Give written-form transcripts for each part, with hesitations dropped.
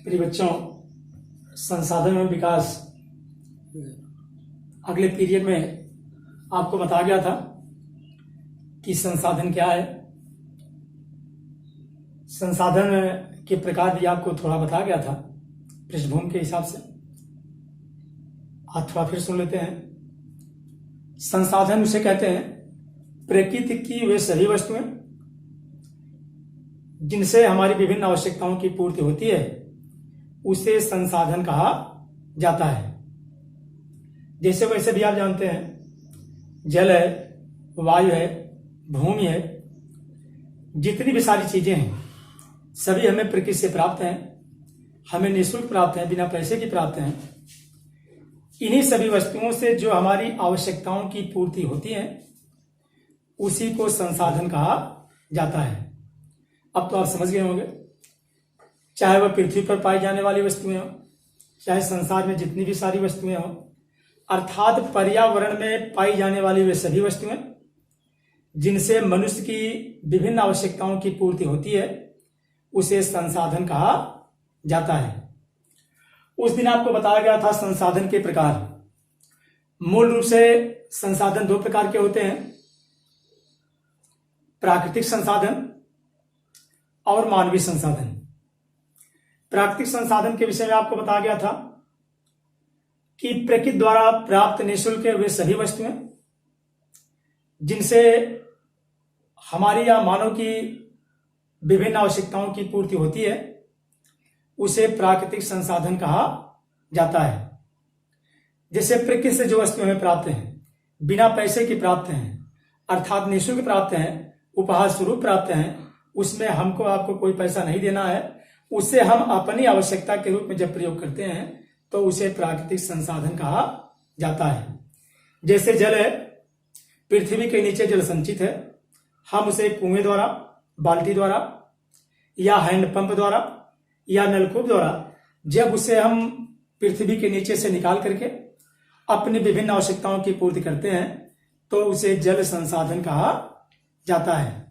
प्रिय बच्चों, संसाधन में विकास अगले पीरियड में आपको बताया गया था कि संसाधन क्या है। संसाधन के प्रकार भी आपको थोड़ा बताया गया था पृष्ठभूमि के हिसाब से। आज थोड़ा फिर सुन लेते हैं। संसाधन उसे कहते हैं प्रकृति की वे सभी वस्तुएं जिनसे हमारी विभिन्न आवश्यकताओं की पूर्ति होती है, उसे संसाधन कहा जाता है। जैसे वैसे भी आप जानते हैं, जल है, वायु है, भूमि है, जितनी भी सारी चीजें हैं सभी हमें प्रकृति से प्राप्त हैं, हमें निःशुल्क प्राप्त हैं, बिना पैसे की प्राप्त हैं। इन्हीं सभी वस्तुओं से जो हमारी आवश्यकताओं की पूर्ति होती है उसी को संसाधन कहा जाता है। अब तो आप समझ गए होंगे, चाहे वह पृथ्वी पर पाई जाने वाली वस्तुएं हों, चाहे संसार में जितनी भी सारी वस्तुएं हों, अर्थात पर्यावरण में पाई जाने वाली वे सभी वस्तुएं जिनसे मनुष्य की विभिन्न आवश्यकताओं की पूर्ति होती है, उसे संसाधन कहा जाता है। उस दिन आपको बताया गया था संसाधन के प्रकार। मूल रूप से संसाधन दो प्रकार के होते हैं, प्राकृतिक संसाधन और मानवीय संसाधन। प्राकृतिक संसाधन के विषय में आपको बताया गया था कि प्रकृति द्वारा प्राप्त निःशुल्क वे सभी वस्तुएं जिनसे हमारी या मानव की विभिन्न आवश्यकताओं की पूर्ति होती है, उसे प्राकृतिक संसाधन कहा जाता है। जैसे प्रकृति से जो वस्तुएं हमें प्राप्त हैं, बिना पैसे की प्राप्त हैं, अर्थात निःशुल्क प्राप्त हैं, उपहार स्वरूप प्राप्त हैं, उसमें हमको आपको कोई पैसा नहीं देना है, उसे हम अपनी आवश्यकता के रूप में जब प्रयोग करते हैं तो उसे प्राकृतिक संसाधन कहा जाता है। जैसे जल है, पृथ्वी के नीचे जल संचित है, हम उसे कुएं द्वारा, बाल्टी द्वारा या हैंडपंप द्वारा या नलकूप द्वारा जब उसे हम पृथ्वी के नीचे से निकाल करके अपनी विभिन्न आवश्यकताओं की पूर्ति करते हैं तो उसे जल संसाधन कहा जाता है।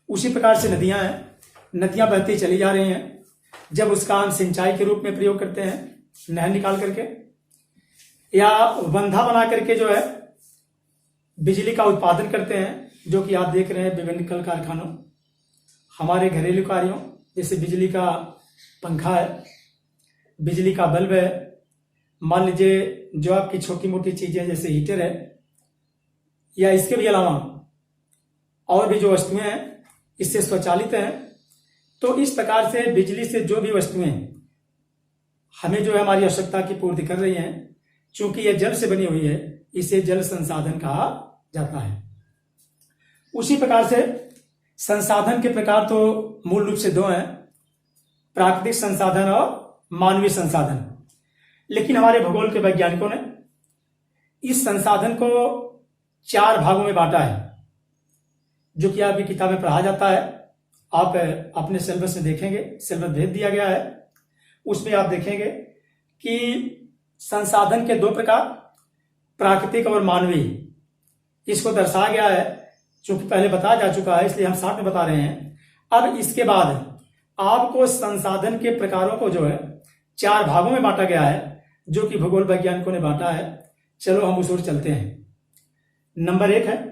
उसी प्रकार से नदियां हैं, नदियां बहती चली जा रही हैं, जब उसका हम सिंचाई के रूप में प्रयोग करते हैं, नहर निकाल करके या बंधा बना करके जो है बिजली का उत्पादन करते हैं, जो कि आप देख रहे हैं विभिन्न कल कारखानों, हमारे घरेलू कार्यों, जैसे बिजली का पंखा है, बिजली का बल्ब है, मान लीजिए जो आपकी छोटी मोटी चीजें जैसे हीटर है, या इसके भी अलावा और भी जो वस्तुएं हैं इससे स्वचालित हैं। तो इस प्रकार से बिजली से जो भी वस्तुएं हमें जो है हमारी आवश्यकता की पूर्ति कर रही हैं, चूंकि यह जल से बनी हुई है, इसे जल संसाधन कहा जाता है। उसी प्रकार से संसाधन के प्रकार तो मूल रूप से दो हैं, प्राकृतिक संसाधन और मानवीय संसाधन। लेकिन हमारे भूगोल के वैज्ञानिकों ने इस संसाधन को 4 भागों में बांटा है, जो कि आपकी किताब में पढ़ा जाता है। आप अपने सिलेबस में देखेंगे, सिलेबस भेज दिया गया है, उसमें आप देखेंगे कि संसाधन के 2 प्रकार, प्राकृतिक और मानवीय, इसको दर्शाया गया है। चूंकि पहले बताया जा चुका है इसलिए हम साथ में बता रहे हैं। अब इसके बाद आपको संसाधन के प्रकारों को जो है 4 भागों में बांटा गया है, जो कि भूगोल वैज्ञानिकों ने बांटा है। चलो हम उस ओर चलते हैं। नंबर 1 है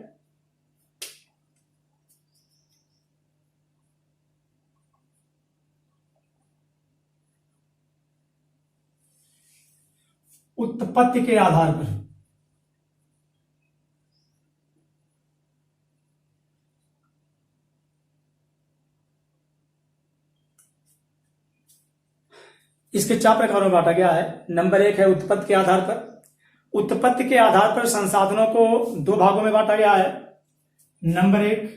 उत्पत्ति के आधार पर। इसके 4 प्रकारों में बांटा गया है। नंबर 1 है उत्पत्ति के आधार पर। उत्पत्ति के आधार पर संसाधनों को 2 भागों में बांटा गया है। नंबर 1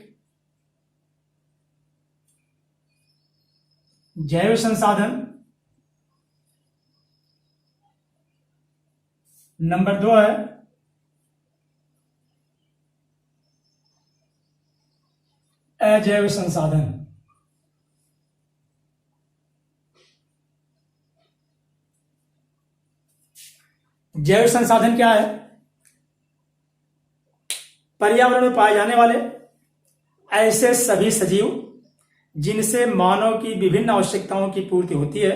जैव संसाधन, नंबर 2 है अजैव संसाधन। जैव संसाधन क्या है? पर्यावरण में पाए जाने वाले ऐसे सभी सजीव जिनसे मानव की विभिन्न आवश्यकताओं की पूर्ति होती है,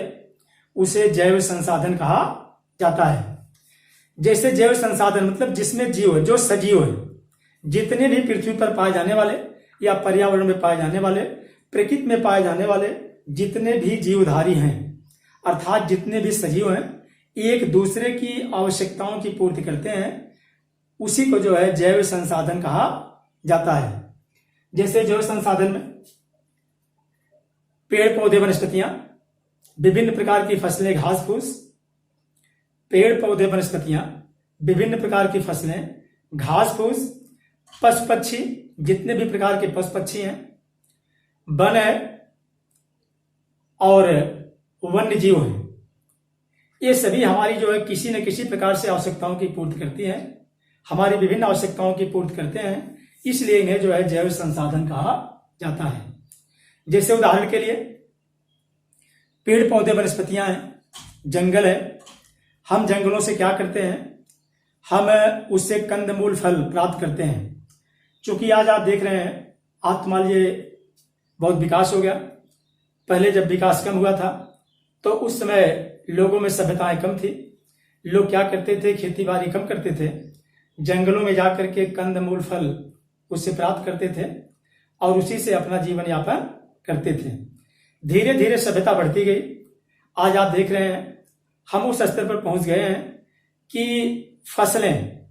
उसे जैव संसाधन कहा जाता है। जैसे जैव संसाधन मतलब जिसमें जीव है, जो सजीव है, जितने भी पृथ्वी पर पाए जाने वाले या पर्यावरण में पाए जाने वाले, प्रकृति में पाए जाने वाले जितने भी जीवधारी हैं, अर्थात जितने भी सजीव हैं, एक दूसरे की आवश्यकताओं की पूर्ति करते हैं, उसी को जो है जैव संसाधन कहा जाता है। जैसे जैव संसाधन में पेड़ पौधे वनस्पतियां, विभिन्न प्रकार की फसलें घास फूस, पेड़ पौधे वनस्पतियां, विभिन्न प्रकार की फसलें घास फूस, पशु पक्षी, जितने भी प्रकार के पशु पक्षी हैं, वन है और वन्य जीव है, ये सभी हमारी जो है किसी न किसी प्रकार से आवश्यकताओं की पूर्ति करती हैं, हमारी विभिन्न आवश्यकताओं की पूर्ति करते हैं, इसलिए इन्हें जो है जैव संसाधन कहा जाता है। जैसे उदाहरण के लिए पेड़ पौधे वनस्पतियां हैं, जंगल है, हम जंगलों से क्या करते हैं, हम उससे कंदमूल फल प्राप्त करते हैं। क्योंकि आज आप देख रहे हैं, आज मान लीजिए बहुत विकास हो गया, पहले जब विकास कम हुआ था तो उस समय लोगों में सभ्यताएं कम थी, लोग क्या करते थे, खेती बाड़ी कम करते थे, जंगलों में जाकर के कंदमूल फल उससे प्राप्त करते थे और उसी से अपना जीवन यापन करते थे। धीरे धीरे सभ्यता बढ़ती गई, आज आप देख रहे हैं हम उस स्तर पर पहुंच गए हैं कि फसलें,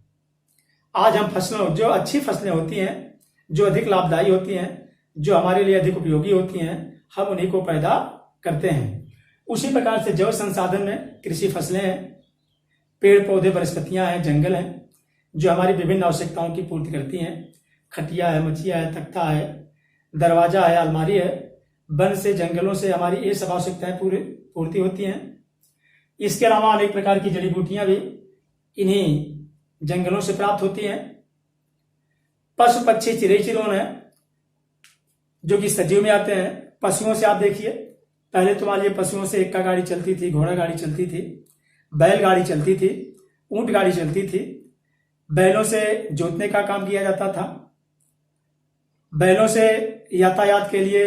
आज हम फसलों, जो अच्छी फसलें होती हैं, जो अधिक लाभदायी होती हैं, जो हमारे लिए अधिक उपयोगी होती हैं, हम उन्हीं को पैदा करते हैं। उसी प्रकार से जैव संसाधन में कृषि फसलें हैं, पेड़ पौधे वनस्पतियां हैं, जंगल हैं, जो हमारी विभिन्न आवश्यकताओं की पूर्ति करती हैं। खटिया है, मचिया है, तख्ता है, दरवाजा है, अलमारी है, वन से, जंगलों से हमारी ये सब आवश्यकताएं पूर्ति होती हैं। इसके अलावा अनेक प्रकार की जड़ी बूटियां भी इन्हीं जंगलों से प्राप्त होती हैं। पशु पक्षी चिड़ै चिरौन है जो कि सजीव में आते हैं। पशुओं से आप देखिए, पहले तो मान लीजिए पशुओं से एक्का गाड़ी चलती थी, घोड़ा गाड़ी चलती थी, बैल गाड़ी चलती थी, ऊंट गाड़ी चलती थी, बैलों से जोतने का काम किया जाता था, बैलों से यातायात के लिए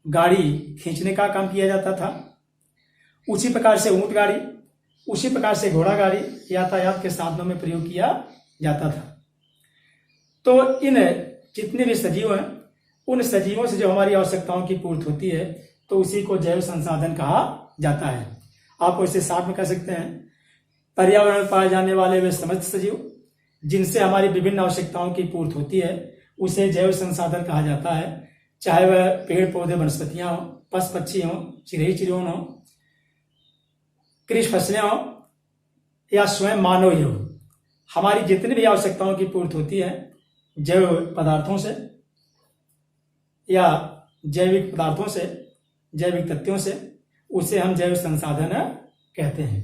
गाड़ी खींचने का काम किया जाता था, उसी प्रकार से ऊंट गाड़ी, उसी प्रकार से घोड़ा गाड़ी यातायात के साधनों में प्रयोग किया जाता था। तो इन जितने भी सजीव हैं, उन सजीवों से जो हमारी आवश्यकताओं की पूर्ति होती है, तो उसी को जैव संसाधन कहा जाता है। आप इसे साथ में कह सकते हैं, पर्यावरण में पाए जाने वाले वे समस्त सजीव जिनसे हमारी विभिन्न आवश्यकताओं की पूर्ति होती है, उसे जैव संसाधन कहा जाता है। चाहे वह पेड़ पौधे वनस्पतियां हो, पशु पक्षी हो, चिड़ै चिरौन हो, कृषि फसलें हो या स्वयं मानव ही हो, हमारी जितनी भी आवश्यकताओं की पूर्ति होती है जैव पदार्थों से या जैविक पदार्थों से, जैविक तत्वों से, उसे हम जैव संसाधन कहते हैं।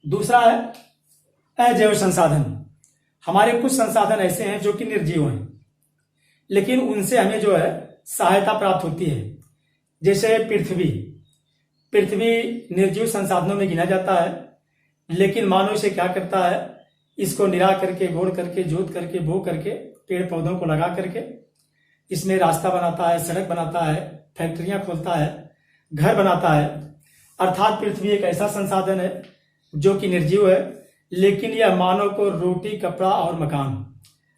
दूसरा है अजैव संसाधन। हमारे कुछ संसाधन ऐसे हैं जो कि निर्जीव हैं, लेकिन उनसे हमें जो है सहायता प्राप्त होती है। जैसे पृथ्वी निर्जीव संसाधनों में गिना जाता है, लेकिन मानव इसे क्या करता है, इसको निरा करके, गोड़ करके, जोत करके, बो करके, पेड़ पौधों को लगा करके इसमें रास्ता बनाता है, सड़क बनाता है, फैक्ट्रियां खोलता है, घर बनाता है। अर्थात पृथ्वी एक ऐसा संसाधन है जो कि निर्जीव है, लेकिन यह मानव को रोटी, कपड़ा और मकान,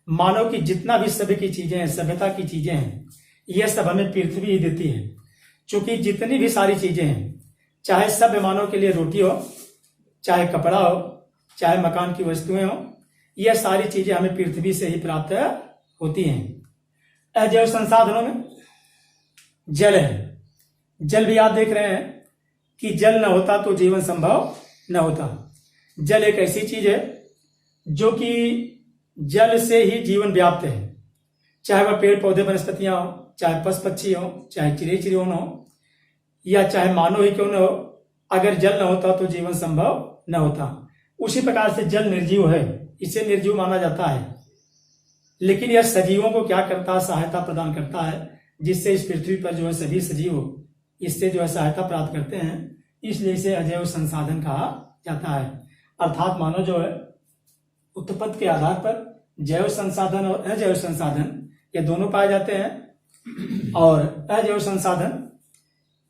मानव की जितना भी सभ्य की चीजें हैं, सभ्यता की चीजें हैं, यह सब हमें पृथ्वी ही देती है। क्योंकि जितनी भी सारी चीजें हैं, चाहे सभ्य मानव के लिए रोटी हो, चाहे कपड़ा हो, चाहे मकान की वस्तुएं हो, यह सारी चीजें हमें पृथ्वी से ही प्राप्त होती हैं। अजैव संसाधनों में जल है। जल भी आप देख रहे हैं कि जल न होता तो जीवन संभव न होता। जल एक ऐसी चीज है जो कि जल से ही जीवन व्याप्त है, चाहे वह पेड़ पौधे वनस्पतियां हो, चाहे पशु पक्षी हो, चाहे चिड़ै चिरौन हो, या चाहे मानव ही क्यों न हो, अगर जल न होता तो जीवन संभव न होता। उसी प्रकार से जल निर्जीव है, इसे निर्जीव माना जाता है, लेकिन यह सजीवों को क्या करता है, सहायता प्रदान करता है, जिससे इस पृथ्वी पर जो है सभी सजीव इससे जो है सहायता प्राप्त करते हैं, इसलिए इसे अजैव संसाधन कहा जाता है। अर्थात मानव जो है उत्पत्ति के आधार पर जैव संसाधन और अजैव संसाधन ये दोनों पाए जाते हैं। और अजैव संसाधन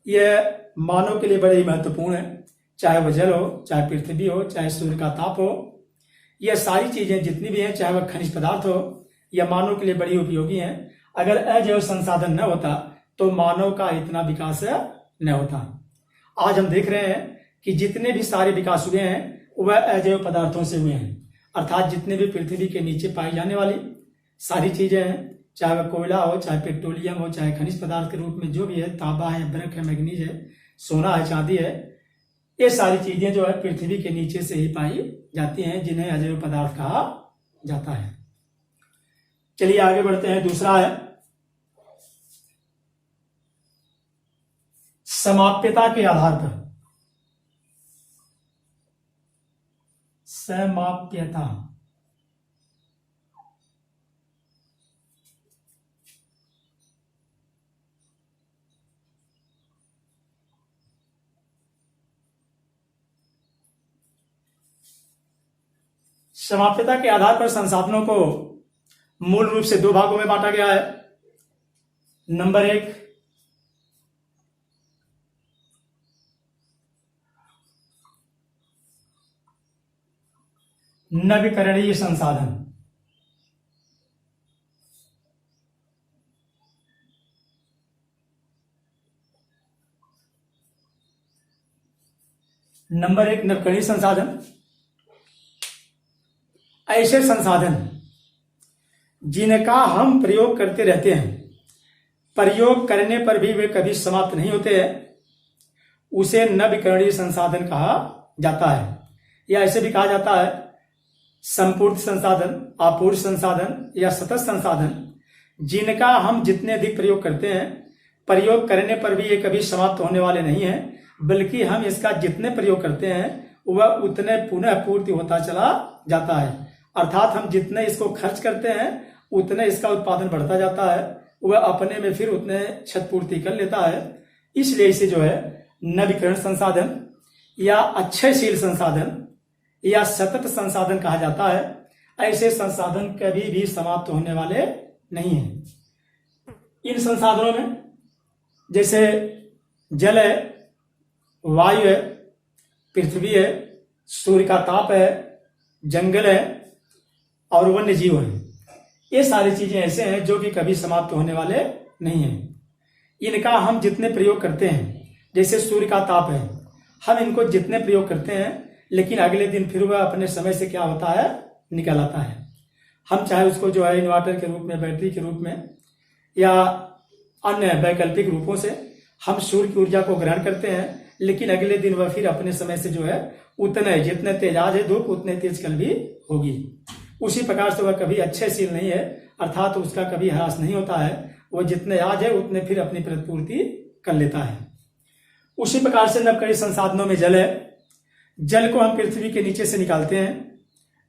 यह मानव के लिए बड़े ही महत्वपूर्ण है। चाहे वह जल हो, चाहे पृथ्वी हो, चाहे सूर्य का ताप हो, यह सारी चीजें जितनी भी हैं, चाहे वह खनिज पदार्थ हो, यह मानव के लिए बड़ी उपयोगी हैं। अगर अजैव संसाधन न होता तो मानव का इतना विकास न होता। आज हम देख रहे हैं कि जितने भी सारे विकास हुए हैं वह अजैव पदार्थों से हुए हैं, अर्थात जितने भी पृथ्वी के नीचे पाई जाने वाली सारी चीजें हैं, चाहे वह कोयला हो, चाहे पेट्रोलियम हो, चाहे खनिज पदार्थ के रूप में जो भी है, तांबा है, ब्रक है, मैग्नीज है, सोना है, चांदी है, ये सारी चीजें जो है पृथ्वी के नीचे से ही पाई जाती हैं, जिन्हें अजैव पदार्थ कहा जाता है। चलिए आगे बढ़ते हैं। दूसरा है समाप्यता के आधार पर। समाप्यता समाप्यता के आधार पर संसाधनों को मूल रूप से दो भागों में बांटा गया है। नंबर एक, नवीकरणीय संसाधन। नंबर एक, नवीकरणीय संसाधन ऐसे संसाधन जिनका हम प्रयोग करते रहते हैं, प्रयोग करने पर भी वे कभी समाप्त नहीं होते हैं, उसे नवीकरणीय संसाधन कहा जाता है। या ऐसे भी कहा जाता है संपूर्ण संसाधन, अपूर्ण संसाधन या सतत संसाधन, जिनका हम जितने अधिक प्रयोग करते हैं, प्रयोग करने पर भी ये कभी समाप्त होने वाले नहीं हैं, बल्कि हम इसका जितने प्रयोग करते हैं वह उतने पुनः पूर्ति होता चला जाता है। अर्थात हम जितने इसको खर्च करते हैं उतने इसका उत्पादन बढ़ता जाता है, वह अपने में फिर उतने क्षतपूर्ति कर लेता है। इसलिए इसे जो है नवीकरण संसाधन या अक्षयशील संसाधन या सतत संसाधन कहा जाता है। ऐसे संसाधन कभी भी समाप्त होने वाले नहीं हैं। इन संसाधनों में जैसे जल है, वायु है, पृथ्वी है, सूर्य का ताप है, जंगल है और वन्य जीव है, ये सारी चीजें ऐसे हैं जो कि कभी समाप्त होने वाले नहीं हैं। इनका हम जितने प्रयोग करते हैं, जैसे सूर्य का ताप है, हम इनको जितने प्रयोग करते हैं, लेकिन अगले दिन फिर वह अपने समय से क्या होता है, निकल आता है। हम चाहे उसको जो है इन्वर्टर के रूप में, बैटरी के रूप में या अन्य वैकल्पिक रूपों से हम सूर्य की ऊर्जा को ग्रहण करते हैं, लेकिन अगले दिन वह फिर अपने समय से जो है उतने, जितने तेज आज है धूप उतने तेज कल भी होगी। उसी प्रकार से वह कभी अक्षयशील नहीं है, अर्थात उसका कभी ह्रास नहीं होता है, वह जितने आज है उतने फिर अपनी प्रतिपूर्ति कर लेता है। उसी प्रकार से नवीकरणीय संसाधनों में जल है। जल को हम पृथ्वी के नीचे से निकालते हैं,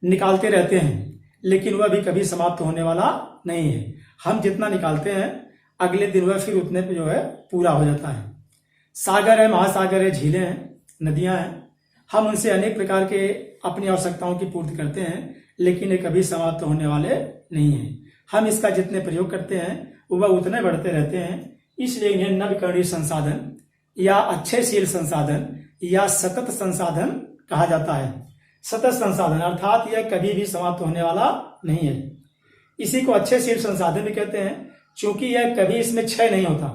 निकालते रहते हैं, लेकिन वह भी कभी समाप्त होने वाला नहीं है। हम जितना निकालते हैं अगले दिन वह फिर उतने पे जो है पूरा हो जाता है। सागर है, महासागर है, झीलें हैं, नदियां हैं, हम उनसे अनेक प्रकार के अपनी आवश्यकताओं की पूर्ति करते हैं, लेकिन ये कभी समाप्त होने वाले नहीं है। हम इसका जितने प्रयोग करते हैं वह उतने बढ़ते रहते हैं। इसलिए इन्हें नवीकरणीय संसाधन या अक्षयशील संसाधन या सतत संसाधन कहा जाता है। सतत संसाधन अर्थात यह कभी भी समाप्त होने वाला नहीं है। इसी को अक्षयशील संसाधन भी कहते हैं, क्योंकि यह कभी इसमें क्षय नहीं होता,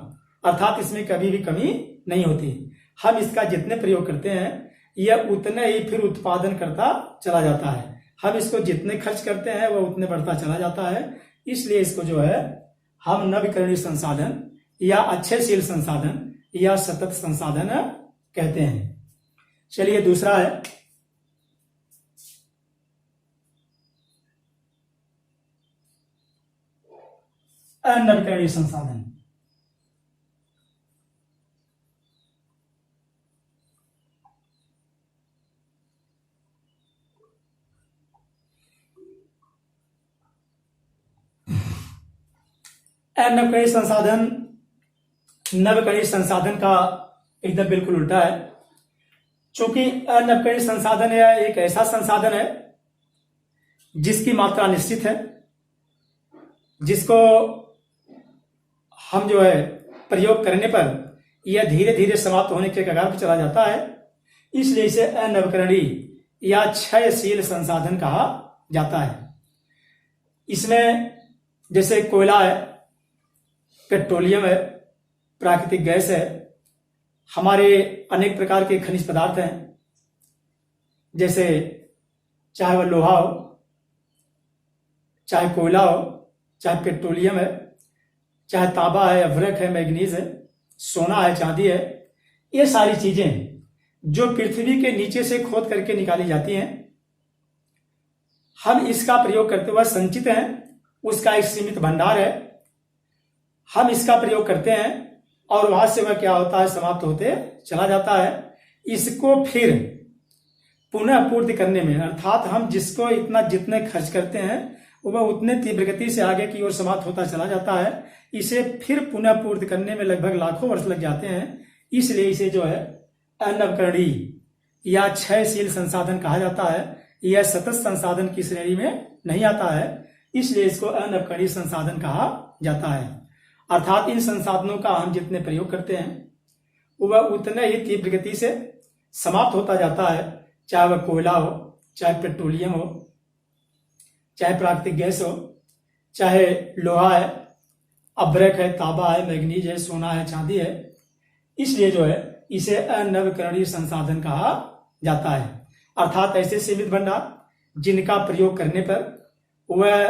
अर्थात इसमें कभी भी कमी नहीं होती। हम इसका जितने प्रयोग करते हैं यह उतने ही फिर उत्पादन करता चला जाता है। हम इसको जितने खर्च करते हैं वह उतने बढ़ता चला जाता है। इसलिए इसको जो है हम नवीकरणीय संसाधन या अक्षयशील संसाधन या सतत संसाधन कहते हैं। चलिए दूसरा है अनवीकरणीय संसाधन। अनवीकरणीय संसाधन नवीकरणीय संसाधन का एकदम बिल्कुल उल्टा है। चूंकि अनवीकरणीय संसाधन यह एक ऐसा संसाधन है जिसकी मात्रा निश्चित है, जिसको हम जो है प्रयोग करने पर यह धीरे धीरे समाप्त होने के कगार पर चला जाता है, इसलिए इसे अनवकरणीय या क्षयशील संसाधन कहा जाता है। इसमें जैसे कोयला है, पेट्रोलियम है, प्राकृतिक गैस है, हमारे अनेक प्रकार के खनिज पदार्थ हैं, जैसे चाहे वह लोहा हो, चाहे कोयला हो, चाहे पेट्रोलियम है, चाहे तांबा है, अभ्रक है, मैग्नीज है, सोना है, चांदी है, ये सारी चीजें जो पृथ्वी के नीचे से खोद करके निकाली जाती हैं, हम इसका प्रयोग करते हुए संचित हैं, उसका एक सीमित भंडार है, हम इसका प्रयोग करते हैं और वहां से वह क्या होता है, समाप्त होते चला जाता है। इसको फिर पुनः पूर्ति करने में, अर्थात हम जिसको इतना जितने खर्च करते हैं वह उतने तीव्र गति से आगे की ओर समाप्त होता चला जाता है। इसे फिर पुनः पूर्ति करने में लगभग लाखों वर्ष लग जाते हैं, इसलिए इसे जो है अनवकरणीय या क्षयशील संसाधन कहा जाता है। यह सतत संसाधन की श्रेणी में नहीं आता है, इसलिए इसको अनवकरणीय संसाधन कहा जाता है। अर्थात इन संसाधनों का हम जितने प्रयोग करते हैं वह उतने ही तीव्र गति से समाप्त होता जाता है, चाहे वह कोयला हो, चाहे पेट्रोलियम हो, चाहे प्राकृतिक गैस हो, चाहे लोहा है, अभ्रक है, तांबा है, मैग्नीज है, सोना है, चांदी है। इसलिए जो है इसे अनवकरणीय संसाधन कहा जाता है। अर्थात ऐसे सीमित भंडार जिनका प्रयोग करने पर वह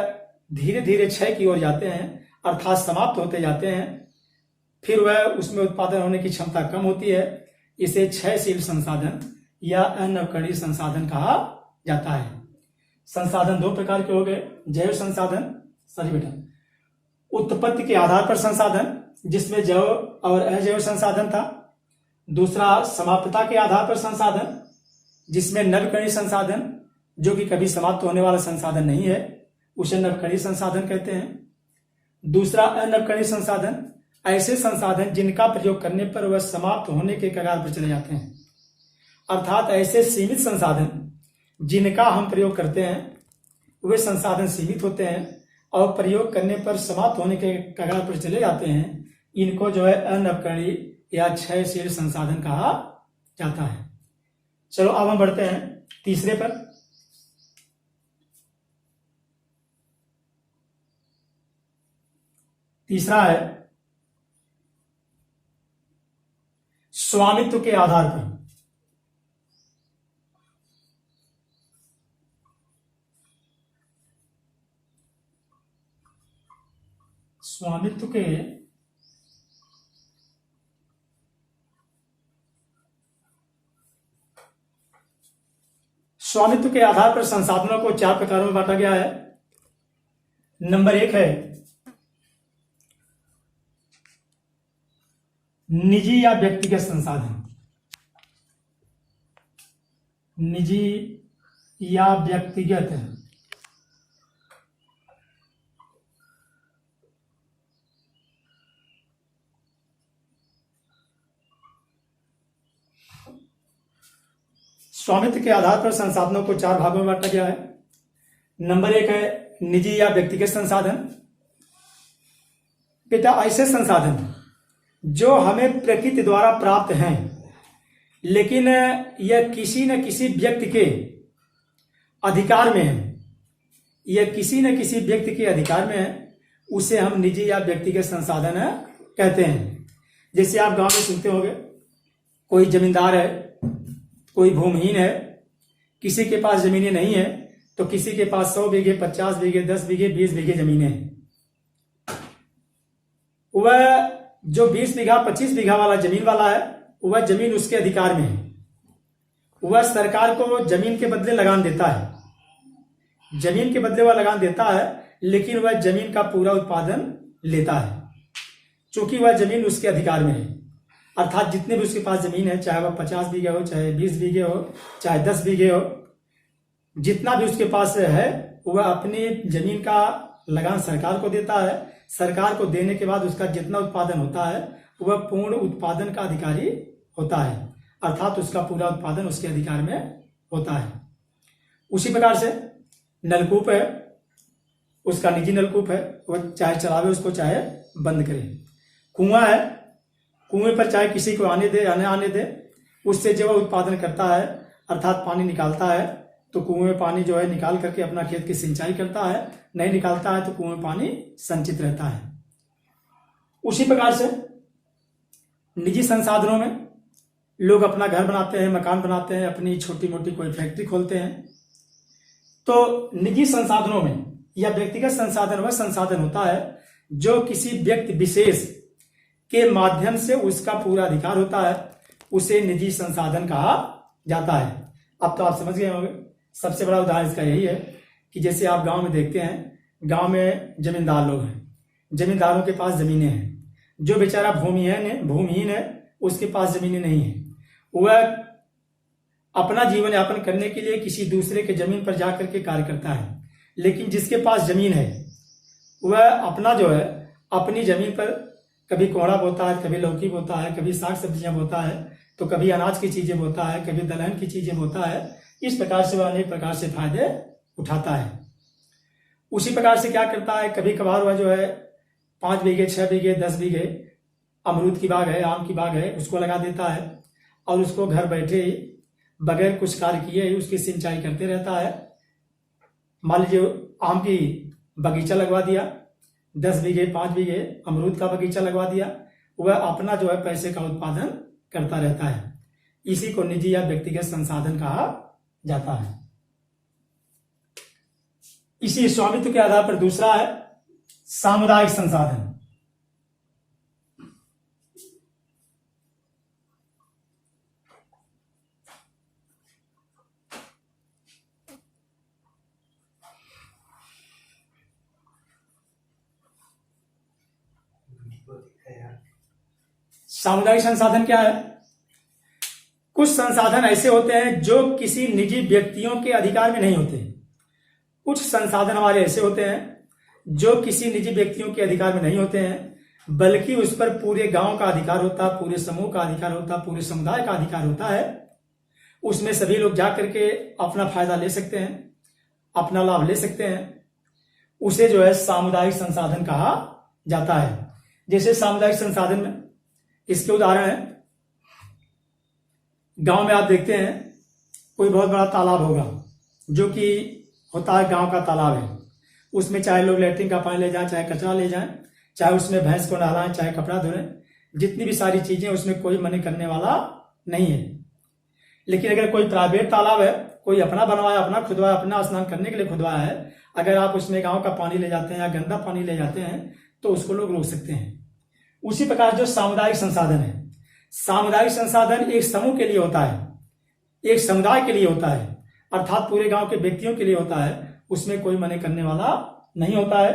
धीरे धीरे क्षय की ओर जाते हैं, अर्थात समाप्त होते जाते हैं, फिर वह उसमें उत्पादन होने की क्षमता कम होती है, इसे क्षयशील संसाधन या अनवकरणीय संसाधन कहा जाता है। संसाधन दो प्रकार के हो गए, जैव संसाधन, सॉरी बेटा, उत्पत्ति के आधार पर संसाधन जिसमें जैव और अजैव संसाधन था। दूसरा समाप्तता के आधार पर संसाधन जिसमें नवकरणीय संसाधन, जो कि कभी समाप्त होने वाला संसाधन नहीं है, उसे नवकरणीय संसाधन कहते हैं। दूसरा अनवकरणीय संसाधन, ऐसे संसाधन जिनका प्रयोग करने पर वह समाप्त होने के कगार पर चले जाते हैं। अर्थात ऐसे सीमित संसाधन जिनका हम प्रयोग करते हैं वे संसाधन सीमित होते हैं और प्रयोग करने पर समाप्त होने के कगार पर चले जाते हैं, इनको जो है अनवकरणीय या क्षयशील संसाधन कहा जाता है। चलो अब हम बढ़ते हैं तीसरे पर। तीसरा है स्वामित्व के आधार पर। स्वामित्व के आधार पर संसाधनों को चार प्रकारों में बांटा गया है। नंबर एक है निजी या व्यक्तिगत संसाधन। निजी या व्यक्तिगत स्वामित्व के आधार पर संसाधनों को चार भागों में बांटा गया है। नंबर एक है निजी या व्यक्तिगत संसाधन। बेटा ऐसे संसाधन जो हमें प्रकृति द्वारा प्राप्त हैं, लेकिन यह किसी न किसी व्यक्ति के अधिकार में है, यह किसी न किसी व्यक्ति के अधिकार में है, उसे हम निजी या व्यक्तिगत संसाधन कहते हैं। जैसे आप गांव में सुनते होंगे, कोई जमींदार है, कोई भूमिहीन है, किसी के पास जमीनें नहीं है, तो किसी के पास 100 बीघे, 50 बीघे, 10 बीघे, 20 बीघे जमीनें हैं। वह जो 20 बीघा 25 बीघा वाला जमीन वाला है, वह जमीन उसके अधिकार में है। वह सरकार को जमीन के बदले लगान देता है, जमीन के बदले वह लगान देता है, लेकिन वह जमीन का पूरा उत्पादन लेता है, चूंकि वह जमीन उसके अधिकार में है। अर्थात जितने भी उसके पास जमीन है, चाहे वह 50 बीघे हो, चाहे 20 बीघे हो, चाहे 10 बीघे हो, जितना भी उसके पास है, वह अपनी जमीन का लगान सरकार को देता है। सरकार को देने के बाद उसका जितना उत्पादन होता है वह पूर्ण उत्पादन का अधिकारी होता है, अर्थात उसका पूरा उत्पादन उसके अधिकार में होता है। उसी प्रकार से नलकूप है, उसका निजी नलकूप है, वह चाहे चलावे उसको, चाहे बंद करे। कुआं है, कुएं पर चाहे किसी को आने दे आने दे, उससे जो उत्पादन करता है अर्थात पानी निकालता है, तो कुएं में पानी जो है निकाल करके अपना खेत की सिंचाई करता है, नहीं निकालता है तो कुएं में पानी संचित रहता है। उसी प्रकार से निजी संसाधनों में लोग अपना घर बनाते हैं, मकान बनाते हैं, अपनी छोटी मोटी कोई फैक्ट्री खोलते हैं। तो निजी संसाधनों में या व्यक्तिगत संसाधन वह संसाधन होता है जो किसी व्यक्ति विशेष के माध्यम से उसका पूरा अधिकार होता है, उसे निजी संसाधन कहा जाता है। अब तो आप समझ गए होंगे। सबसे बड़ा उदाहरण इसका यही है कि जैसे आप गांव में देखते हैं, गांव में जमींदार लोग हैं, जमींदारों के पास जमीनें हैं। जो बेचारा भूमिहीन है उसके पास जमीनें नहीं है, वह अपना जीवन यापन करने के लिए किसी दूसरे के जमीन पर जाकर के कार्य करता है। लेकिन जिसके पास जमीन है वह अपना जो है अपनी जमीन पर कभी कोहड़ा बोता है, कभी लौकी बोता है, कभी साग सब्जियां बोता है, तो कभी अनाज की चीजें बोता है, कभी दलहन की चीजें बोता है। इस प्रकार से वह अनेक प्रकार से फायदे उठाता है। उसी प्रकार से क्या करता है, कभी कभार वह जो है 5 बीघे 6 बीघे 10 बीघे अमरूद की बाग है, आम की बाग है, उसको लगा देता है और उसको घर बैठे ही बगैर कुछ कार्य किए ही उसकी सिंचाई करते रहता है। मान लीजिए आम की बगीचा लगवा दिया, 10 बीघे 5 बीघे अमरूद का बगीचा लगवा दिया, वह अपना जो है पैसे का उत्पादन करता रहता है। इसी को निजी या व्यक्तिगत संसाधन कहा जाता है। इसी स्वामित्व के आधार पर दूसरा है सामुदायिक संसाधन। सामुदायिक संसाधन क्या है? कुछ संसाधन ऐसे होते हैं जो किसी निजी व्यक्तियों के अधिकार में नहीं होते। कुछ संसाधन हमारे ऐसे होते हैं जो किसी निजी व्यक्तियों के अधिकार में नहीं होते हैं, बल्कि उस पर पूरे गांव का अधिकार होता है, पूरे समूह का अधिकार होता है, पूरे समुदाय का अधिकार होता है। उसमें सभी लोग जा करके अपना फायदा ले सकते हैं, अपना लाभ ले सकते हैं। उसे जो है सामुदायिक संसाधन कहा जाता है। जैसे सामुदायिक संसाधन में इसके उदाहरण है, गांव में आप देखते हैं कोई बहुत बड़ा तालाब होगा जो कि होता है गांव का तालाब है। उसमें चाहे लोग लैट्रिन का पानी ले जाएं, चाहे कचरा ले जाएं, चाहे उसमें भैंस को नहलाएं, चाहे कपड़ा धोएं, जितनी भी सारी चीजें उसमें कोई मना करने वाला नहीं है। लेकिन अगर कोई प्राइवेट तालाब है, कोई अपना बनवाया, अपना खुदवाया, अपना स्नान करने के लिए खुदवाया है, अगर आप उसमें गांव का पानी ले जाते हैं या गंदा पानी ले जाते हैं तो उसको लोग रोक सकते हैं। उसी प्रकार जो सामुदायिक संसाधन है, सामुदायिक संसाधन एक समूह के लिए होता है, एक समुदाय के लिए होता है, अर्थात पूरे गांव के व्यक्तियों के लिए होता है। उसमें कोई मना करने वाला नहीं होता है।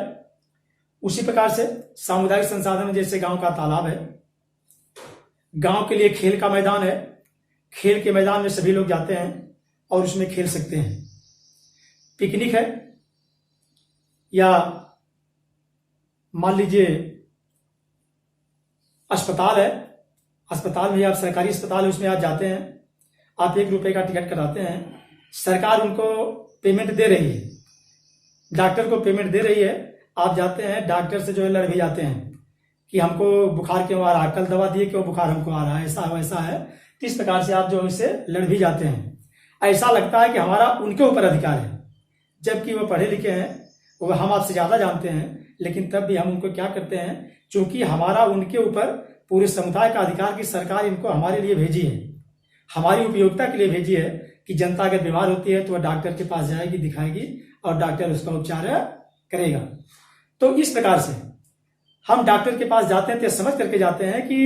उसी प्रकार से सामुदायिक संसाधन जैसे गांव का तालाब है, गांव के लिए खेल का मैदान है, खेल के मैदान में सभी लोग जाते हैं और उसमें खेल सकते हैं। पिकनिक है या मान लीजिए अस्पताल है, अस्पताल में आप सरकारी अस्पताल है उसमें आप जाते हैं, आप 1 रुपए का टिकट कराते हैं, सरकार उनको पेमेंट दे रही है, डॉक्टर को पेमेंट दे रही है, आप जाते हैं डॉक्टर से जो है लड़ भी जाते हैं कि हमको बुखार क्यों आ रहा है, कल दवा दिए क्यों बुखार हमको आ रहा है, ऐसा वैसा है। तो इस प्रकार से आप जो इससे लड़ भी जाते हैं। ऐसा लगता है कि हमारा उनके ऊपर अधिकार है, जबकि वो पढ़े लिखे हैं, वो हम आपसे ज्यादा जानते हैं, लेकिन तब भी हम उनको क्या करते हैं, क्योंकि हमारा उनके ऊपर पूरे समुदाय का अधिकार की सरकार इनको हमारे लिए भेजी है, हमारी उपयोगिता के लिए भेजी है कि जनता अगर बीमार होती है तो वह डॉक्टर के पास जाएगी, दिखाएगी और डॉक्टर उसका उपचार करेगा। तो इस प्रकार से हम डॉक्टर के पास जाते हैं तो समझ करके जाते हैं कि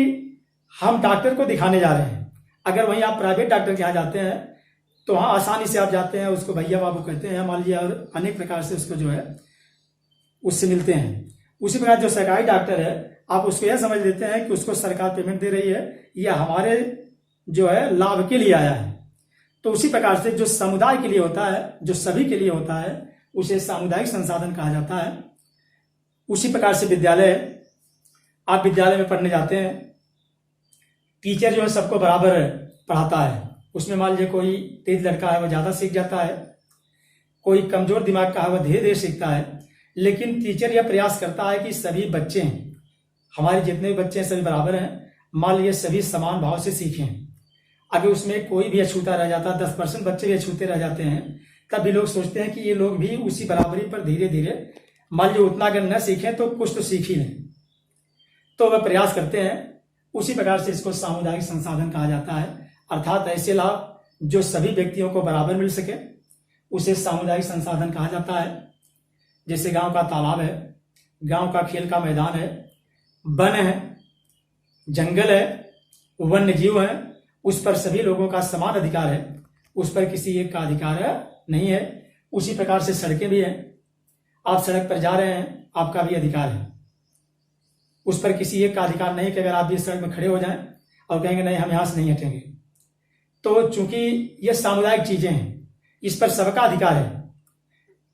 हम डॉक्टर को दिखाने जा रहे हैं। अगर वहीं आप प्राइवेट डॉक्टर के यहाँ जाते हैं तो वहाँ आसानी से आप जाते हैं, उसको भैया बाबू कहते हैं मान लीजिए, और अनेक प्रकार से उसको जो है उससे मिलते हैं। उसी प्रकार जो सरकारी डॉक्टर है, आप उसको यह समझ लेते हैं कि उसको सरकार पेमेंट दे रही है, यह हमारे जो है लाभ के लिए आया है। तो उसी प्रकार से जो समुदाय के लिए होता है, जो सभी के लिए होता है, उसे सामुदायिक संसाधन कहा जाता है। उसी प्रकार से विद्यालय, आप विद्यालय में पढ़ने जाते हैं, टीचर जो है सबको बराबर पढ़ाता है। उसमें मान लीजिए कोई तेज लड़का है वह ज्यादा सीख जाता है, कोई कमजोर दिमाग का है वह धीरे धीरे सीखता है। लेकिन टीचर यह प्रयास करता है कि सभी बच्चे, हमारे जितने भी बच्चे हैं सभी बराबर हैं, मान लिए सभी समान भाव से सीखें। अगर उसमें कोई भी अछूता रह जाता, 10% बच्चे भी अछूते रह जाते हैं, तब भी लोग सोचते हैं कि ये लोग भी उसी बराबरी पर धीरे धीरे, मान लो उतना अगर न सीखें तो कुछ तो सीख ही लें, तो वह प्रयास करते हैं। उसी प्रकार से इसको सामुदायिक संसाधन कहा जाता है, अर्थात ऐसे लाभ जो सभी व्यक्तियों को बराबर मिल सके, उसे सामुदायिक संसाधन कहा जाता है। जैसे गांव का तालाब है, गांव का खेल का मैदान है, वन है, जंगल है, वन्य जीव है, उस पर सभी लोगों का समान अधिकार है, उस पर किसी एक का अधिकार नहीं है। उसी प्रकार से सड़कें भी हैं, आप सड़क पर जा रहे हैं, आपका भी अधिकार है, उस पर किसी एक का अधिकार नहीं कि अगर आप भी सड़क में खड़े हो जाएं और कहेंगे नहीं हम यहां से नहीं हटेंगे। तो चूंकि ये सामुदायिक चीजें हैं, इस पर सबका अधिकार है।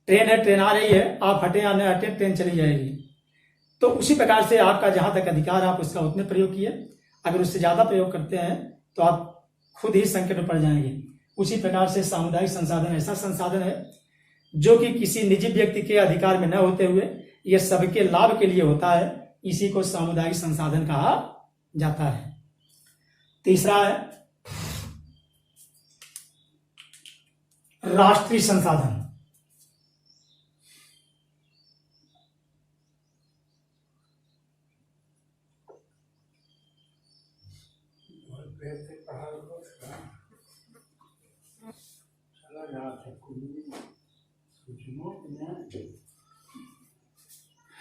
ट्रेन है, ट्रेन आ रही है, आप हटे या न हटे ट्रेन चली जाएगी। तो उसी प्रकार से आपका जहां तक अधिकार आप उसका उतने प्रयोग किए, अगर उससे ज्यादा प्रयोग करते हैं तो आप खुद ही संकट में पड़ जाएंगे। उसी प्रकार से सामुदायिक संसाधन ऐसा संसाधन है जो कि किसी निजी व्यक्ति के अधिकार में न होते हुए यह सबके लाभ के लिए होता है, इसी को सामुदायिक संसाधन कहा जाता है। तीसरा है राष्ट्रीय संसाधन।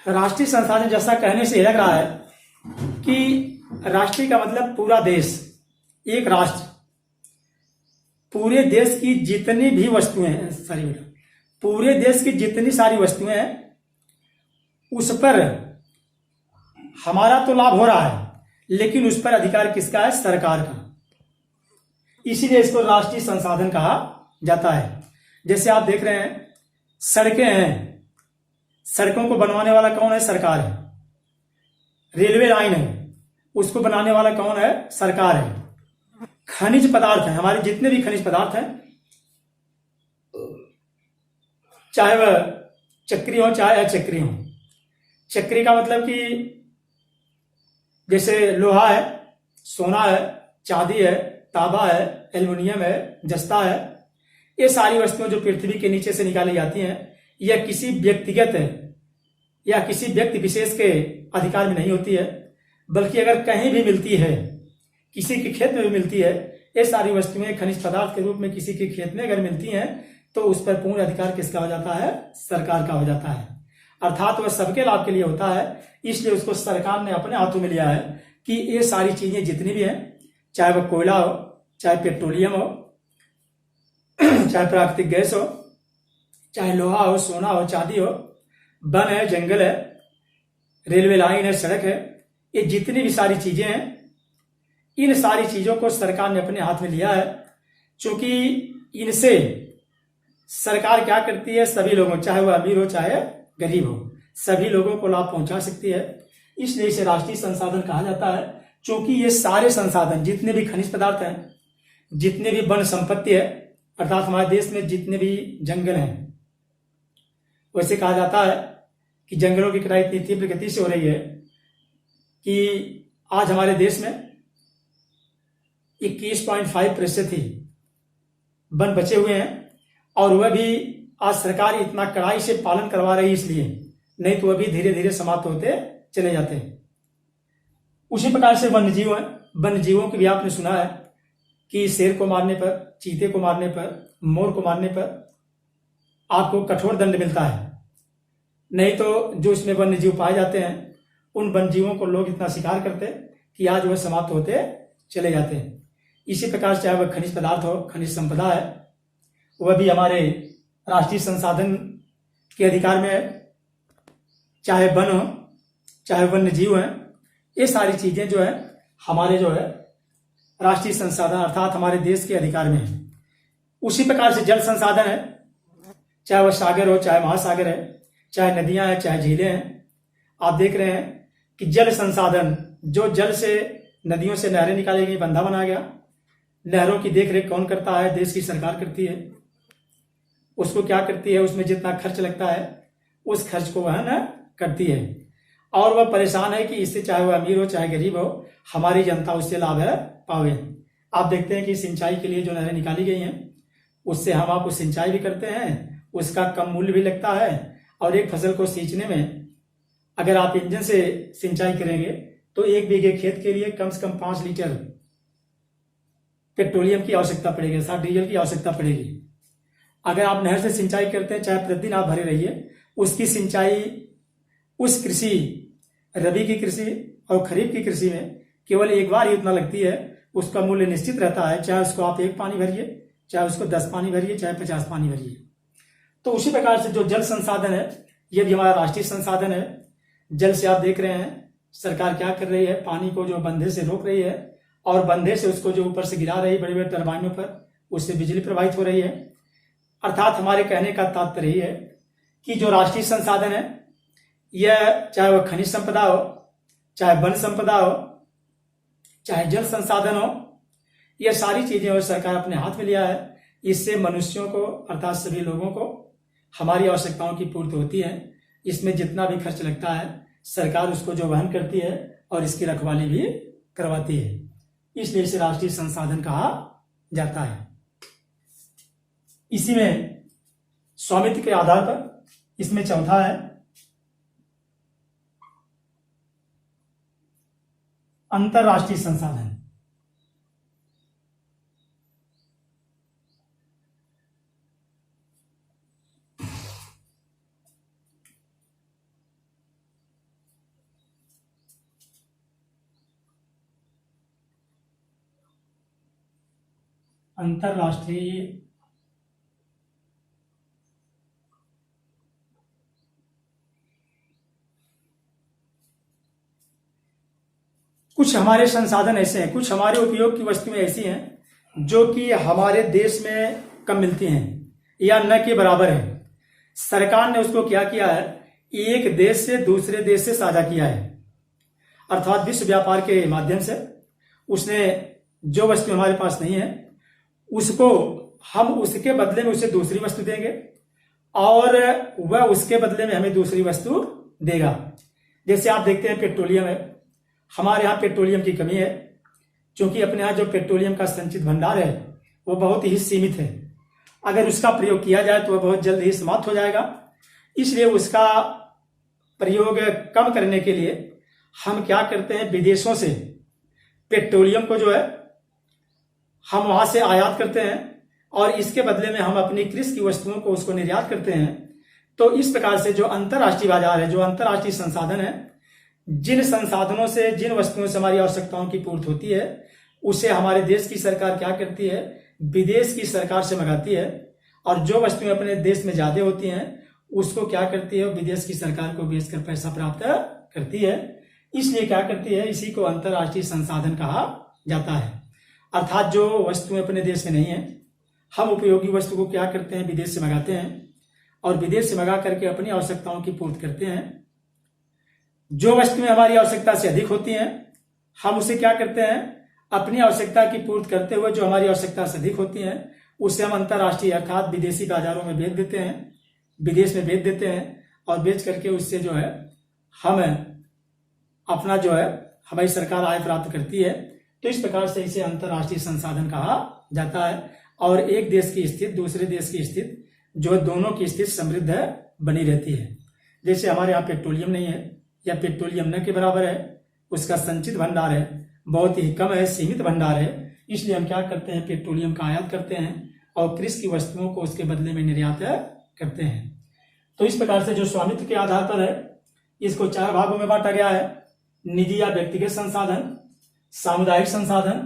राष्ट्रीय संसाधन जैसा कहने से लग रहा है कि राष्ट्रीय का मतलब पूरा देश, एक राष्ट्र, पूरे देश की जितनी भी वस्तुएं हैं, पूरे देश की जितनी सारी वस्तुएं हैं उस पर हमारा तो लाभ हो रहा है, लेकिन उस पर अधिकार किसका है? सरकार का। इसीलिए इसको राष्ट्रीय संसाधन कहा जाता है। जैसे आप देख रहे हैं सड़कें हैं, सड़कों को बनवाने वाला कौन है? सरकार है। रेलवे लाइन है, उसको बनाने वाला कौन है? सरकार है। खनिज पदार्थ है, हमारे जितने भी खनिज पदार्थ हैं, चाहे वह चक्री हो चाहे अचक्री हो। चक्री का मतलब कि जैसे लोहा है, सोना है, चांदी है, तांबा है, एल्युमिनियम है, जस्ता है, ये सारी वस्तुएं जो पृथ्वी के नीचे से निकाली जाती हैं, यह किसी व्यक्तिगत या किसी व्यक्ति विशेष के अधिकार में नहीं होती है, बल्कि अगर कहीं भी मिलती है, किसी के खेत में भी मिलती है, ये सारी वस्तुएं खनिज पदार्थ के रूप में किसी के खेत में अगर मिलती हैं तो उस पर पूर्ण अधिकार किसका हो जाता है? सरकार का हो जाता है। अर्थात वह सबके लाभ के लिए होता है, इसलिए उसको सरकार ने अपने हाथों में लिया है कि ये सारी चीजें जितनी भी हैं, चाहे वह कोयला हो, चाहे पेट्रोलियम हो, चाहे प्राकृतिक गैस हो, चाहे लोहा हो, सोना हो, चांदी हो, वन है, जंगल है, रेलवे लाइन है, सड़क है, ये जितनी भी सारी चीजें हैं, इन सारी चीजों को सरकार ने अपने हाथ में लिया है। क्योंकि इनसे सरकार क्या करती है? सभी लोगों, चाहे वह अमीर हो चाहे गरीब हो, सभी लोगों को लाभ पहुंचा सकती है। इसलिए इसे राष्ट्रीय संसाधन कहा जाता है। क्योंकि ये सारे संसाधन, जितने भी खनिज पदार्थ हैं, जितने भी वन संपत्ति है, अर्थात हमारे देश में जितने भी जंगल हैं, वैसे कहा जाता है कि जंगलों की कटाई इतनी तीव्र गति से हो रही है कि आज हमारे देश में 21.5% ही वन बचे हुए हैं, और वह भी आज सरकार इतना कड़ाई से पालन करवा रही है, इसलिए, नहीं तो वह भी धीरे धीरे समाप्त होते चले जाते हैं। उसी प्रकार से वन्य जीव हैं। वन्य जीवों की भी आपने सुना है कि शेर को मारने पर, चीते को मारने पर, मोर को मारने पर आपको कठोर दंड मिलता है। नहीं तो जो इसमें वन्य जीव पाए जाते हैं, उन वन्य जीवों को लोग इतना शिकार करते कि आज वह समाप्त होते चले जाते हैं। इसी प्रकार चाहे वह खनिज पदार्थ हो, खनिज संपदा है, वह भी हमारे राष्ट्रीय संसाधन के अधिकार में है। चाहे वन हो, चाहे वन्य जीव हैं, ये सारी चीजें जो है हमारे जो है राष्ट्रीय संसाधन अर्थात हमारे देश के अधिकार में है। उसी प्रकार से जल संसाधन है, चाहे वह सागर हो, चाहे महासागर है, चाहे नदियां हैं, चाहे झीलें हैं। आप देख रहे हैं कि जल संसाधन, जो जल से नदियों से नहरें निकाली गई, बंधा बना गया, नहरों की देखरेख कौन करता है? देश की सरकार करती है। उसको क्या करती है? उसमें जितना खर्च लगता है उस खर्च को वह न करती है। और वह परेशान है कि इससे चाहे वह अमीर हो चाहे गरीब हो, हमारी जनता उससे लाभ है पावे। आप देखते हैं कि सिंचाई के लिए जो नहरें निकाली गई हैं उससे हम आपको सिंचाई भी करते हैं, उसका कम मूल्य भी लगता है, और एक फसल को सींचने में अगर आप इंजन से सिंचाई करेंगे तो 1 बीघे खेत के लिए कम से कम 5 लीटर पेट्रोलियम की आवश्यकता पड़ेगी, अर्थात डीजल की आवश्यकता पड़ेगी। अगर आप नहर से सिंचाई करते हैं, चाहे प्रतिदिन आप भरे रहिए, उसकी सिंचाई उस कृषि, रबी की कृषि और खरीफ की कृषि में केवल एक बार ही उतना लगती है, उसका मूल्य निश्चित रहता है, चाहे उसको आप 1 पानी भरिए, चाहे उसको 10 पानी भरिए, चाहे 50 पानी भरिए। तो उसी प्रकार से जो जल संसाधन है, ये भी हमारा राष्ट्रीय संसाधन है। जल से आप देख रहे हैं सरकार क्या कर रही है, पानी को जो बंधे से रोक रही है और बंधे से उसको जो ऊपर से गिरा रही है बड़े बड़े टरबाइनों पर, उससे बिजली प्रवाहित हो रही है। अर्थात हमारे कहने का तात्पर्य यही है कि जो राष्ट्रीय संसाधन है, यह चाहे वह खनिज संपदा हो, चाहे वन संपदा हो, चाहे जल संसाधन हो, यह सारी चीजें और सरकार अपने हाथ में लिया है। इससे मनुष्यों को अर्थात सभी लोगों को हमारी आवश्यकताओं की पूर्ति होती है। इसमें जितना भी खर्च लगता है सरकार उसको जो वहन करती है और इसकी रखवाली भी करवाती है, इसलिए इसे राष्ट्रीय संसाधन कहा जाता है। इसी में स्वामित्व के आधार पर इसमें चौथा है अंतरराष्ट्रीय संसाधन। अंतरराष्ट्रीय कुछ हमारे संसाधन ऐसे हैं, कुछ हमारे उपयोग की वस्तुएं ऐसी हैं जो कि हमारे देश में कम मिलती हैं या न के बराबर है। सरकार ने उसको क्या किया है, एक देश से दूसरे देश से साझा किया है, अर्थात विश्व व्यापार के माध्यम से उसने जो वस्तु हमारे पास नहीं है उसको हम उसके बदले में उसे दूसरी वस्तु देंगे और वह उसके बदले में हमें दूसरी वस्तु देगा। जैसे आप देखते हैं पेट्रोलियम है, हमारे यहाँ पेट्रोलियम की कमी है क्योंकि अपने यहाँ जो पेट्रोलियम का संचित भंडार है वो बहुत ही सीमित है। अगर उसका प्रयोग किया जाए तो वह बहुत जल्द ही समाप्त हो जाएगा। इसलिए उसका प्रयोग कम करने के लिए हम क्या करते हैं, विदेशों से पेट्रोलियम को जो है हम वहां से आयात करते हैं और इसके बदले में हम अपनी कृषि की वस्तुओं को उसको निर्यात करते हैं। तो इस प्रकार से जो अंतरराष्ट्रीय बाजार है, जो अंतरराष्ट्रीय संसाधन है, जिन संसाधनों से, जिन वस्तुओं से हमारी आवश्यकताओं की पूर्ति होती है, उसे हमारे देश की सरकार क्या करती है, विदेश की सरकार से मंगाती है, और जो वस्तुएं अपने देश में ज्यादा होती हैं उसको क्या करती है, विदेश की सरकार को बेचकर पैसा प्राप्त करती है। इसलिए क्या करती है, इसी को अंतरराष्ट्रीय संसाधन कहा जाता है। अर्थात जो वस्तुएं अपने देश में नहीं है, हम उपयोगी वस्तु को क्या करते हैं, विदेश से मंगाते हैं और विदेश से मंगा करके अपनी आवश्यकताओं की पूर्ति करते हैं। जो वस्तुएं हमारी आवश्यकता से अधिक होती हैं हम उसे क्या करते हैं, अपनी आवश्यकता की पूर्ति करते हुए जो हमारी आवश्यकता से अधिक होती हैं उसे हम अंतरराष्ट्रीय अर्थात विदेशी बाजारों में बेच देते हैं, विदेश में बेच देते हैं और बेच करके उससे जो है हम अपना जो है हमारी सरकार आय प्राप्त करती है। तो इस प्रकार से इसे अंतरराष्ट्रीय संसाधन कहा जाता है। और एक देश की स्थिति दूसरे देश की स्थिति जो दोनों की स्थिति समृद्ध है, बनी रहती है। जैसे हमारे यहाँ पेट्रोलियम नहीं है या पेट्रोलियम न के बराबर है, उसका संचित भंडार है बहुत ही कम है, सीमित भंडार है, इसलिए हम क्या करते हैं, पेट्रोलियम का आयात करते हैं और कृषि की वस्तुओं को उसके बदले में निर्यात करते हैं। तो इस प्रकार से जो स्वामित्व के आधार पर है इसको 4 भागों में बांटा गया है, निजी या व्यक्तिगत संसाधन, सामुदायिक संसाधन,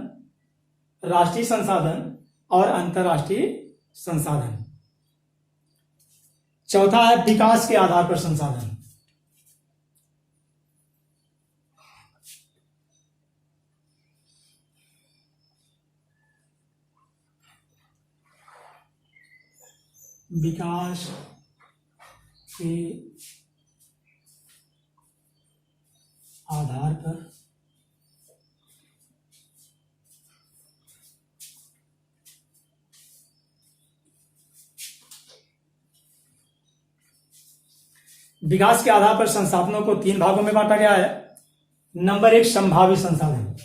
राष्ट्रीय संसाधन और अंतरराष्ट्रीय संसाधन। चौथा है विकास के आधार पर संसाधन। विकास के आधार पर विकास के आधार पर संसाधनों को 3 भागों में बांटा गया है। नंबर 1, संभावित संसाधन।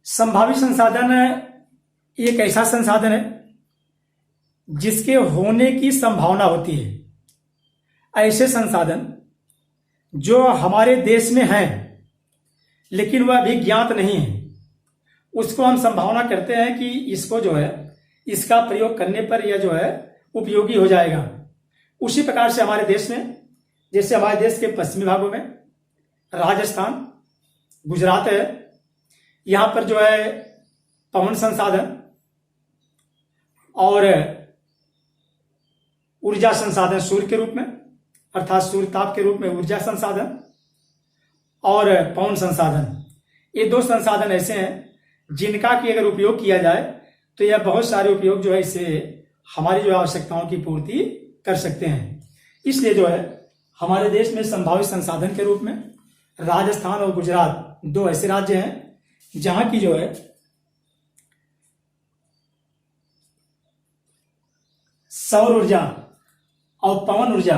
संभावित संसाधन एक ऐसा संसाधन है जिसके होने की संभावना होती है। ऐसे संसाधन जो हमारे देश में हैं लेकिन वह अभी ज्ञात नहीं है, उसको हम संभावना करते हैं कि इसको जो है, इसका प्रयोग करने पर यह जो है उपयोगी हो जाएगा। उसी प्रकार से हमारे देश में, जैसे हमारे देश के पश्चिमी भागों में राजस्थान, गुजरात है, यहां पर जो है पवन संसाधन और ऊर्जा संसाधन सूर्य के रूप में, अर्थात सूर्य ताप के रूप में ऊर्जा संसाधन और पवन संसाधन, ये 2 संसाधन ऐसे हैं जिनका कि अगर उपयोग किया जाए तो यह बहुत सारे उपयोग जो है इससे हमारी जो आवश्यकताओं की पूर्ति कर सकते हैं। इसलिए जो है हमारे देश में संभावित संसाधन के रूप में राजस्थान और गुजरात 2 ऐसे राज्य हैं जहां की जो है सौर ऊर्जा और पवन ऊर्जा,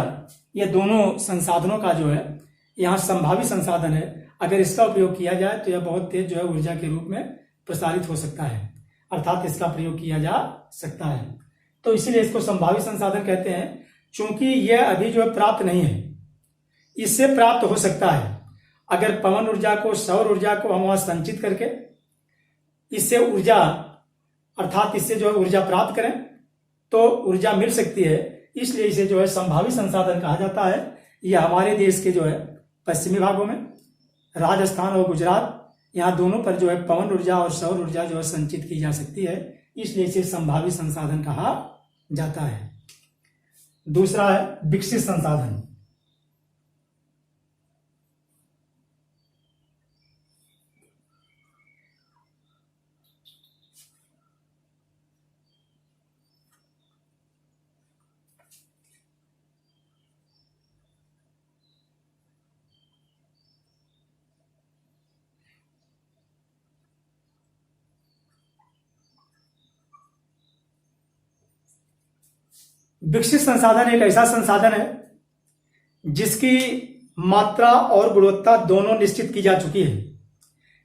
ये दोनों संसाधनों का जो है यहाँ संभावित संसाधन है। अगर इसका उपयोग किया जाए तो यह बहुत तेज जो है ऊर्जा के रूप में प्रसारित हो सकता है, अर्थात इसका प्रयोग किया जा सकता है। तो इसीलिए इसको संभावित संसाधन कहते हैं, क्योंकि यह अभी जो है प्राप्त नहीं है, इससे प्राप्त हो सकता है। अगर पवन ऊर्जा को, सौर ऊर्जा को हम वहां संचित करके इससे ऊर्जा, अर्थात इससे जो है ऊर्जा प्राप्त करें तो ऊर्जा मिल सकती है। इसलिए इसे जो है संभावित संसाधन कहा जाता है। यह हमारे देश के जो है पश्चिमी भागों में राजस्थान और गुजरात, यहाँ दोनों पर जो है पवन ऊर्जा और सौर ऊर्जा जो है संचित की जा सकती है, इसलिए इसे संभावित संसाधन कहा जाता है। दूसरा है विकसित संसाधन। विकसित संसाधन एक ऐसा संसाधन है जिसकी मात्रा और गुणवत्ता दोनों निश्चित की जा चुकी है,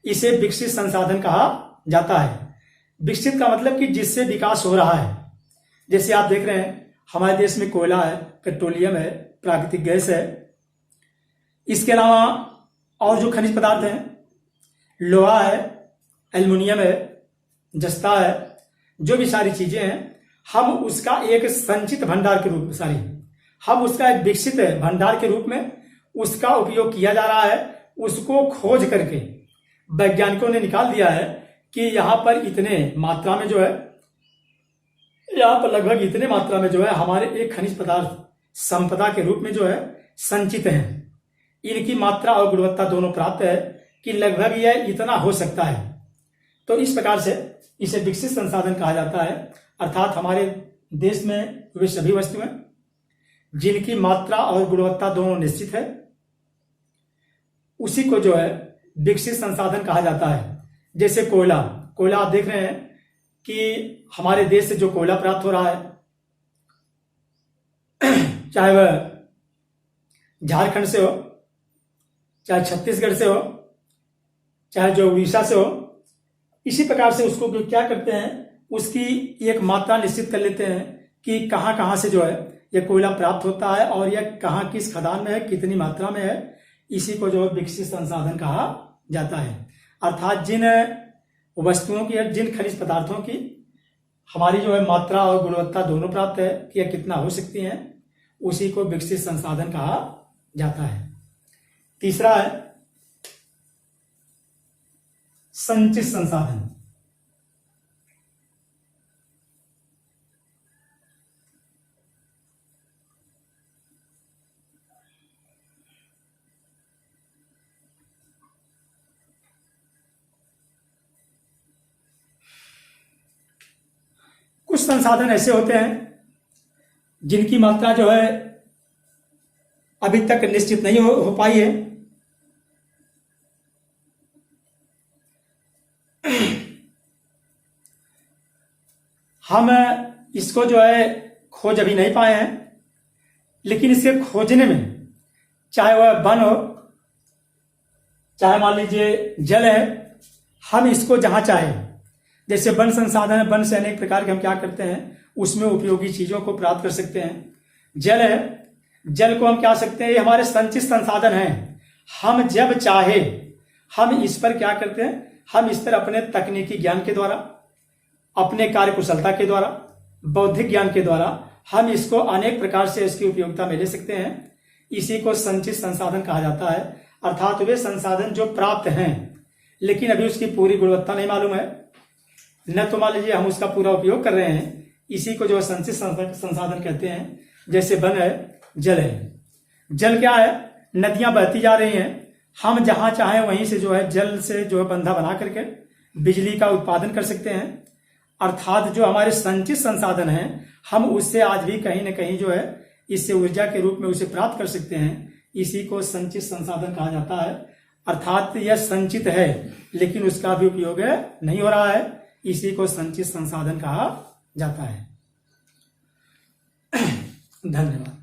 इसे विकसित संसाधन कहा जाता है। विकसित का मतलब कि जिससे विकास हो रहा है। जैसे आप देख रहे हैं हमारे देश में कोयला है, पेट्रोलियम है, प्राकृतिक गैस है, इसके अलावा और जो खनिज पदार्थ हैं, लोहा है, एल्युमिनियम है, जस्ता है, जो भी सारी चीजें हैं, हम उसका एक संचित भंडार के रूप में, हम उसका एक विकसित भंडार के रूप में उसका उपयोग किया जा रहा है। उसको खोज करके वैज्ञानिकों ने निकाल दिया है कि यहां पर इतने मात्रा में जो है, यहां पर लगभग इतने मात्रा में जो है हमारे एक खनिज पदार्थ संपदा के रूप में जो है संचित हैं। इनकी मात्रा और गुणवत्ता दोनों प्राप्त है कि लगभग यह इतना हो सकता है। तो इस प्रकार से इसे विकसित संसाधन कहा जाता है, अर्थात हमारे देश में वे सभी वस्तुएं जिनकी मात्रा और गुणवत्ता दोनों निश्चित है, उसी को जो है विकसित संसाधन कहा जाता है। जैसे कोयला, कोयला आप देख रहे हैं कि हमारे देश से जो कोयला प्राप्त हो रहा है, चाहे वह झारखंड से हो, चाहे छत्तीसगढ़ से हो, चाहे जो उड़ीसा से हो, इसी प्रकार से उसको क्या करते हैं, उसकी एक मात्रा निश्चित कर लेते हैं कि कहां कहां से जो है यह कोयला प्राप्त होता है और यह कहां किस खदान में है, कितनी मात्रा में है। इसी को जो है विकसित संसाधन कहा जाता है। अर्थात जिन वस्तुओं की, जिन खनिज पदार्थों की हमारी जो है मात्रा और गुणवत्ता दोनों प्राप्त है कि यह कितना हो सकती हैं, उसी को विकसित संसाधन कहा जाता है। तीसरा है संचित संसाधन। कुछ संसाधन ऐसे होते हैं जिनकी मात्रा जो है अभी तक निश्चित नहीं हो पाई है, हम इसको जो है खोज अभी नहीं पाए हैं, लेकिन इसे खोजने में, चाहे वह वन हो, चाहे मान लीजिए जल है, हम इसको जहां चाहे, जैसे वन संसाधन है, वन से अनेक प्रकार के हम क्या करते हैं, उसमें उपयोगी चीजों को प्राप्त कर सकते हैं। जल है, जल को हम क्या सकते हैं, ये हमारे संचित संसाधन हैं। हम जब चाहे हम इस पर क्या करते हैं, हम इस पर अपने तकनीकी ज्ञान के द्वारा, अपने कार्य कुशलता के द्वारा, बौद्धिक ज्ञान के द्वारा हम इसको अनेक प्रकार से इसकी उपयोगिता में ले सकते हैं। इसी को संचित संसाधन कहा जाता है। अर्थात वे संसाधन जो प्राप्त हैं लेकिन अभी उसकी पूरी गुणवत्ता नहीं मालूम है, न तो मान लीजिए हम उसका पूरा उपयोग कर रहे हैं, इसी को जो संचित संसाधन कहते हैं। जैसे वन है, जल है। जल क्या है, नदियां बहती जा रही हैं, हम जहां चाहें वहीं से जो है जल से जो है बंधा बना करके बिजली का उत्पादन कर सकते हैं। अर्थात जो हमारे संचित संसाधन हैं हम उससे आज भी कहीं न कहीं जो है इससे ऊर्जा के रूप में उसे प्राप्त कर सकते हैं। इसी को संचित संसाधन कहा जाता है। अर्थात यह संचित है लेकिन उसका भी उपयोग नहीं हो रहा है, इसी को संचित संसाधन कहा जाता है। धन्यवाद।